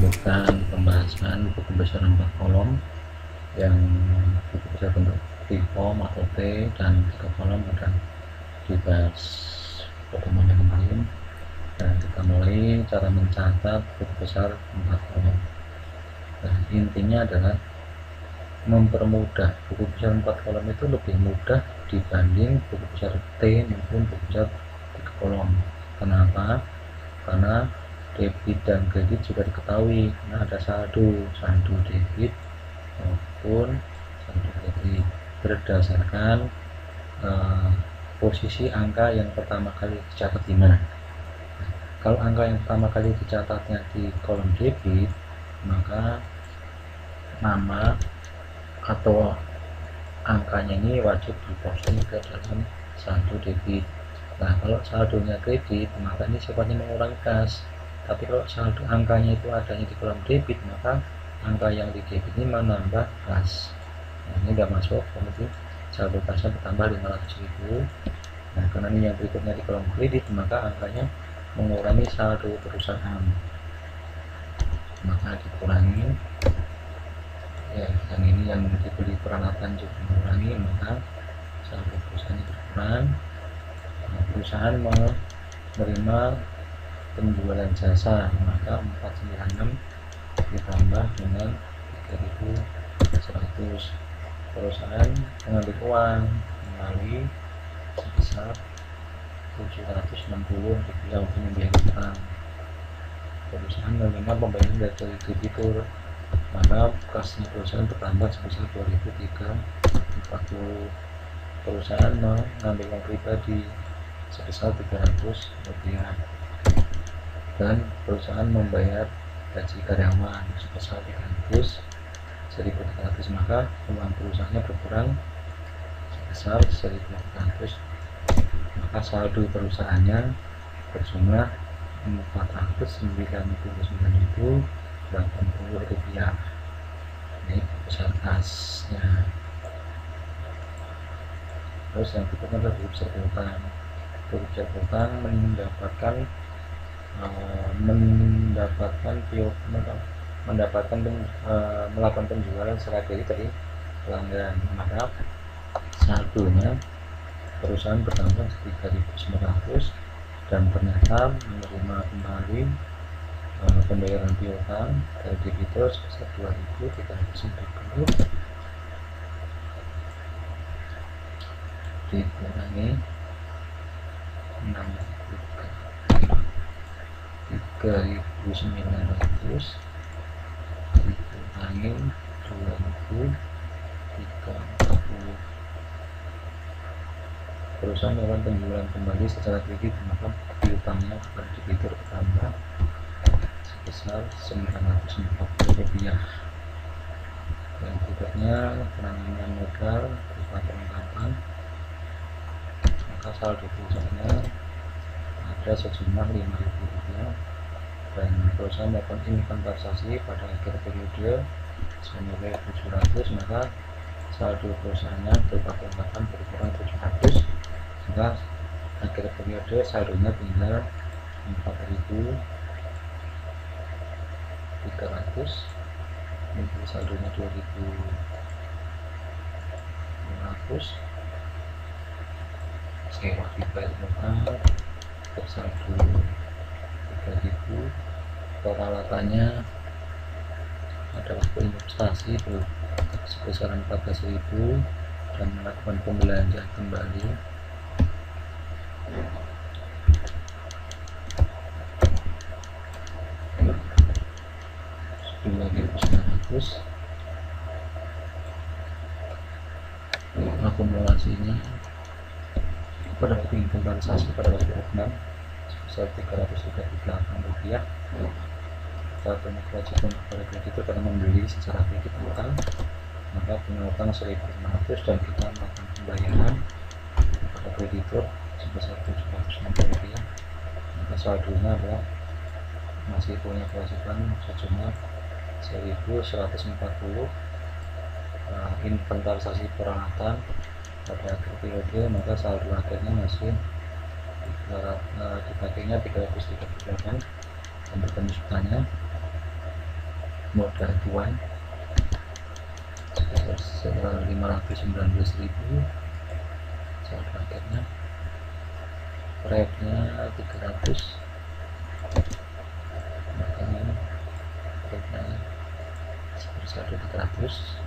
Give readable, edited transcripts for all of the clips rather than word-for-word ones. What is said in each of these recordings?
melanjutkan pembahasan buku besar 4 kolom yang buku besar bentuk T-form atau T dan 3 kolom akan dibahas pertemuan yang kemarin. Dan kita mulai cara mencatat buku besar 4 kolom. Nah, intinya adalah mempermudah. Buku besar 4 kolom itu lebih mudah dibanding buku besar T maupun buku besar 3 kolom. Kenapa? Karena debit dan kredit juga diketahui, karena ada saldo debit maupun saldo kredit berdasarkan posisi angka yang pertama kali dicatat di mana. Kalau angka yang pertama kali dicatatnya di kolom debit, maka nama atau angkanya ini wajib diposting ke dalam saldo debit. Nah, kalau saldonya kredit, maka ini sifatnya mengurangi kas. Tapi kalau saldo angkanya itu adanya di kolom debit, maka angka yang di debit ini menambah kas. Nah, ini tidak masuk, kemudian saldo kasnya bertambah 500.000. Nah, karena ini yang berikutnya di kolom kredit, maka angkanya mengurangi saldo perusahaan, maka dikurangi. Ya, yang ini yang dibeli peralatan juga mengurangi, maka saldo perusahaan berkurang. Nah, perusahaan menerima penjualan jasa, maka 496 ditambah dengan 3.100. Perusahaan mengambil uang melalui sebesar 760 rupiah untuk membayar utang. Perusahaan menerima pembayaran dari debitur, maka kasnya perusahaan bertambah sebesar 2.340. Perusahaan mengambil uang pribadi sebesar 300 rupiah, dan perusahaan membayar gaji karyawan sebesar 1.300, maka uang perusahaannya berkurang sebesar 1.300. Maka saldo perusahaannya berjumlah 499.080 rupiah. Ini besar kasnya. Terus yang berikutnya adalah buku besar piutang. Buku besar piutang melakukan penjualan secara kredit dari pelanggan, maka saldonya perusahaan bertambah 3.900 dan ternyata menerima kembali pembayaran piutang dari debitur sebesar 2.340 dikurangi 3.900 dikurangi 2.340. Perusahaan melakukan penjualan kembali secara kredit, maka piutangnya kepada debitur bertambah sebesar 940 rupiah. Yang berikutnya penanganan modal berupa perlengkapan, maka saldo perusahaannya ada sejumlah 5.000 rupiah, dan perusahaan melakukan inventarisasi pada akhir periode senilai 700, maka saldo perusahaannya berupa perlengkapan berkurang 700, maka akhir periode saldonya tinggal 4.300. Ini saldonya 2.500. Sewa dibayar total bersaldo 3.000. Peralatannya ada waktu investasi sebesar 14.000 dan melakukan pembelanjaan kembali $2.900. Akumulasinya pada waktu inventarisasi pada waktu opnam sebesar 338 rupiah. Karena kewajiban kepada kreditur karena membeli secara kredit utang, maka punya utang 1.500 dan kita melakukan pembayaran kepada kreditur sebesar 760 rupiah, maka saldonya adalah masih punya kewajiban sejumlah 1.140. Inventarisasi peralatan pada akhir periode, maka saldo akhirnya masih dipakainya 338 untuk penjualannya. modal tuan sebesar 519.000, saldo akhirnya rate-nya 300, makanya rate-nya bersaldo 300.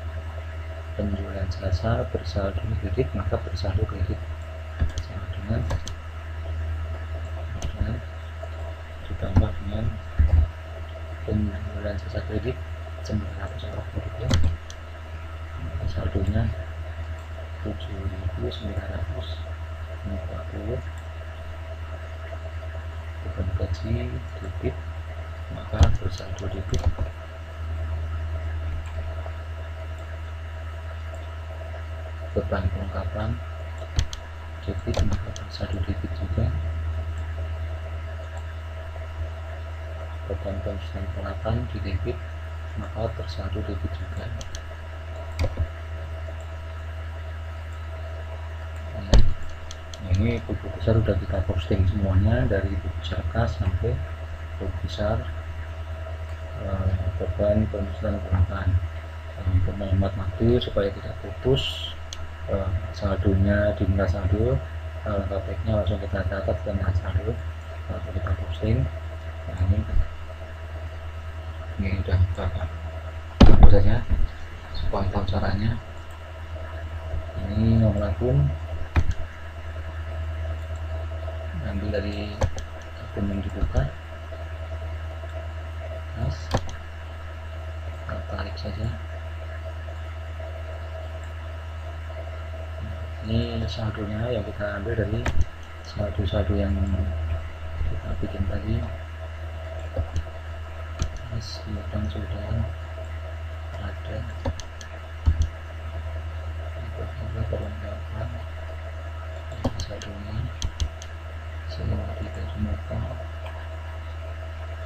Penjualan jasa bersaldo kredit, maka bersaldo kredit sama dengan ditambah dengan penjualan jasa kredit 940, saldonya 7.940. Beban gaji debit, maka bersaldo debit. Beban kelengkapan debit, maka bersaldo debit juga. Beban konsumen peralatan di debit, maka bersaldo debit juga. Nah, ini buku besar sudah kita posting semuanya, dari buku besar kas sampai buku besar beban konsumen peralatan. Untuk menghemat waktu supaya tidak putus, saldonya di nilai saldo, KPK-nya langsung kita catat ke nilai saldo, lalu kita posting. Nah, ini udah bapak hapus saja supaya tahu caranya. Ini nomor akun, ambil dari akun yang dibuka, tarik saja. Ini saldonya yang kita ambil dari saldo-saldo yang kita bikin tadi. Sekarang sudah ada perlengkapan saldonya. Sewa di baju muka,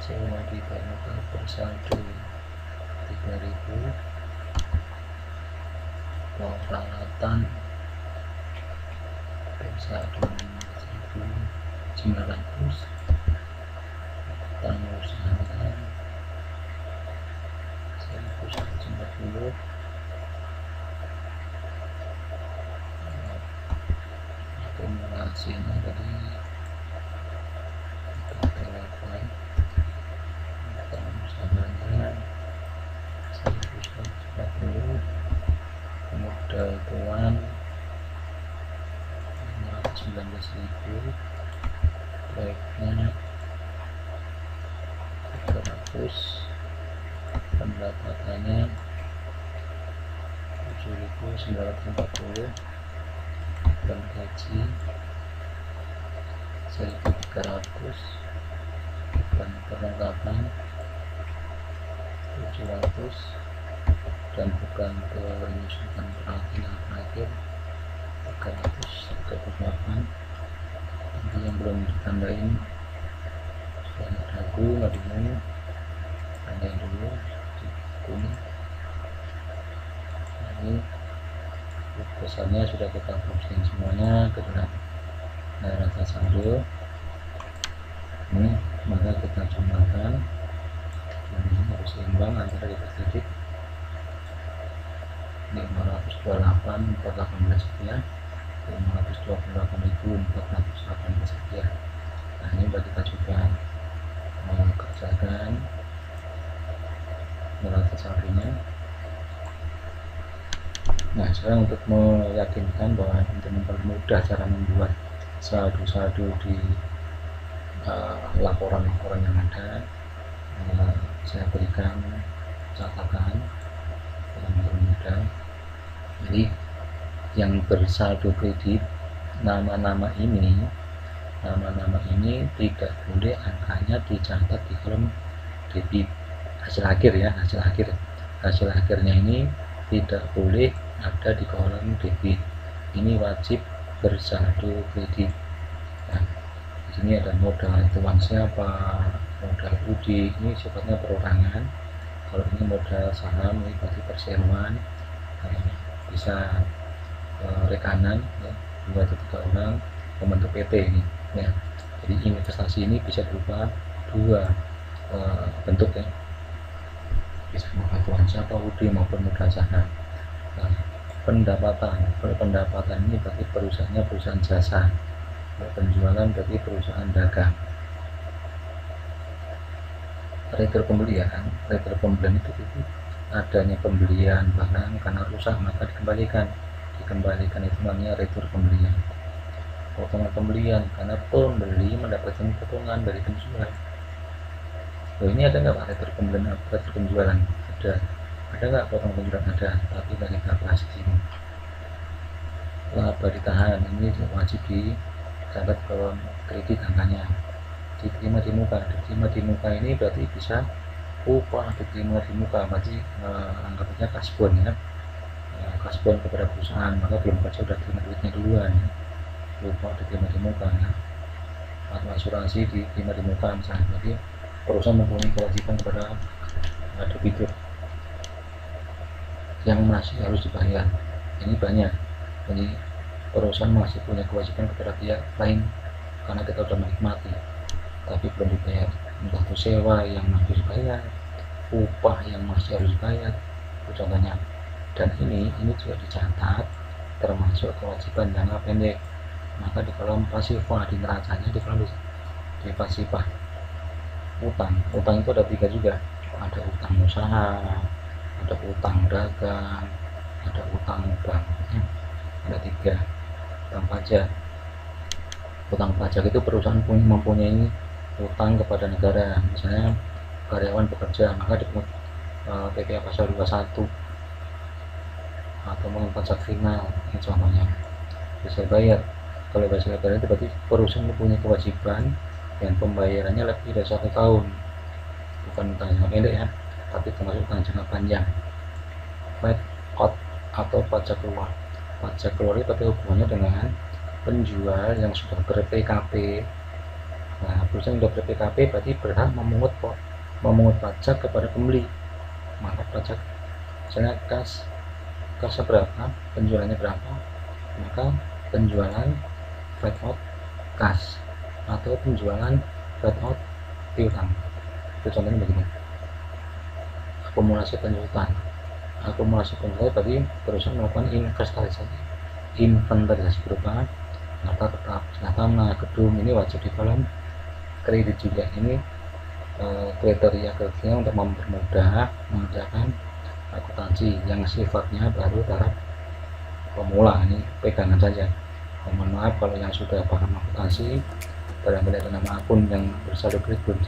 sewa di baju muka bersaldo 3.000. Peralatan bersaldo 1.900. Tanggal usaha 1.140. Akumulasinya tadi 38. Tanggal usahanya 1.140. Modal tuan 519.000. Proyeknya 300. Pendapatannya 7.940. Dan gaji 1.300. Dan perlengkapan 700. Dan bukan penyusunan peralatan terakhir 338. Nanti yang belum ditandain banyak ragu, nggak bingung, tandain dulu di kuning. Ini pesannya sudah kita posting semuanya ke dalam data saldo. Ini maka kita jumlahkan, ini harus seimbang antara kita kredit. Ini 528.418 sekian, 528.418 sekian. Nah, ini sudah kita coba kerjakan neraca saldonya. Nah, sekarang untuk meyakinkan bahwa untuk mempermudah cara membuat saldo-saldo di laporan-laporan yang ada, saya berikan catatan yang bermudah. Jadi yang bersaldo kredit, nama-nama ini tidak boleh angkanya dicatat di kolom debit hasil akhir ya, hasil akhirnya ini tidak boleh ada di kolom debit. Ini wajib bersaldo kredit. Nah, di sini ada modal tuan siapa, modal budi, ini sifatnya perorangan. Kalau ini modal saham, ini berarti perseroan, bisa rekanan ya, 2 atau 3 orang membentuk PT ini ya. Jadi investasi ini bisa berupa 2 bentuk ya. bisa asuransi jasa UD maupun modal saham. Nah, pendapatan ini bagi perusahaannya perusahaan jasa, penjualan bagi perusahaan dagang. Retur pembelian itu adanya pembelian barang karena rusak maka dikembalikan itu namanya retur pembelian. Potongan pembelian karena pembeli mendapatkan potongan dari penjual. Ini ada nggak retur pembelian, retur penjualan? Ada nggak potongan penjualan? Ada, tapi dari nggak pasti. Laba ditahan, ini wajib dicatat kolom kredit angkanya. Diterima di muka ini berarti bisa upah diterima di muka, berarti anggapnya kasbon ya, kasbon kepada perusahaan, maka belum kerja sudah terima duitnya duluan ya. Upah diterima di muka ya, atau asuransi diterima di muka misalnya, berarti perusahaan mempunyai kewajiban kepada debitur yang masih harus dibayar. Ini banyak, jadi perusahaan masih punya kewajiban kepada pihak lain karena kita sudah menikmati tapi belum dibayar, entah itu sewa yang masih dibayar, upah yang masih harus dibayar, itu contohnya. Dan ini juga dicatat termasuk kewajiban jangka pendek, maka di kolom pasifah, di neracanya di kolom di pasifah. Utang itu ada 3 juga, ada utang usaha, ada utang dagang, ada utang bank, ada 3. Utang pajak itu perusahaan mempunyai utang kepada negara, misalnya karyawan bekerja maka dipungut PPh pasal 21 atau mungkin pajak final, ini contohnya bisa bayar. Kalau bisa bayar itu berarti perusahaan mempunyai kewajiban dan pembayarannya lebih dari 1 tahun, bukan utang jangka pendek ya, tapi termasuk utang jangka panjang. VAT out atau pajak keluar itu ada hubungannya dengan penjual yang sudah ber-PKP. Nah, perusahaan yang sudah ber-PKP berarti berhak memungut pajak kepada pembeli. Maka pajak, misalnya kasnya berapa, penjualannya berapa, maka penjualan VAT out kas atau penjualan VAT out piutang. Itu contohnya begini. Akumulasi penjualan berarti perusahaan melakukan inventarisasi berupa harta tetap, tanah, gedung, ini wajib di kolom kredit juga. Ini kriteria untuk memudahkan akuntansi yang sifatnya baru tahap pemula. Ini pegangan saja. Mohon maaf kalau yang sudah paham akuntansi, barangkali ada nama akun yang bersaldo kredit belum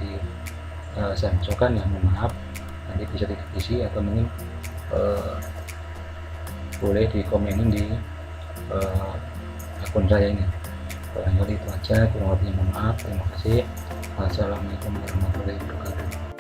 saya masukkan, ya mohon maaf, nanti bisa diisi atau mungkin boleh dikomenin di akun saya ini. Barangkali itu aja, kurang lebihnya mohon maaf. Terima kasih. Assalamualaikum warahmatullahi wabarakatuh.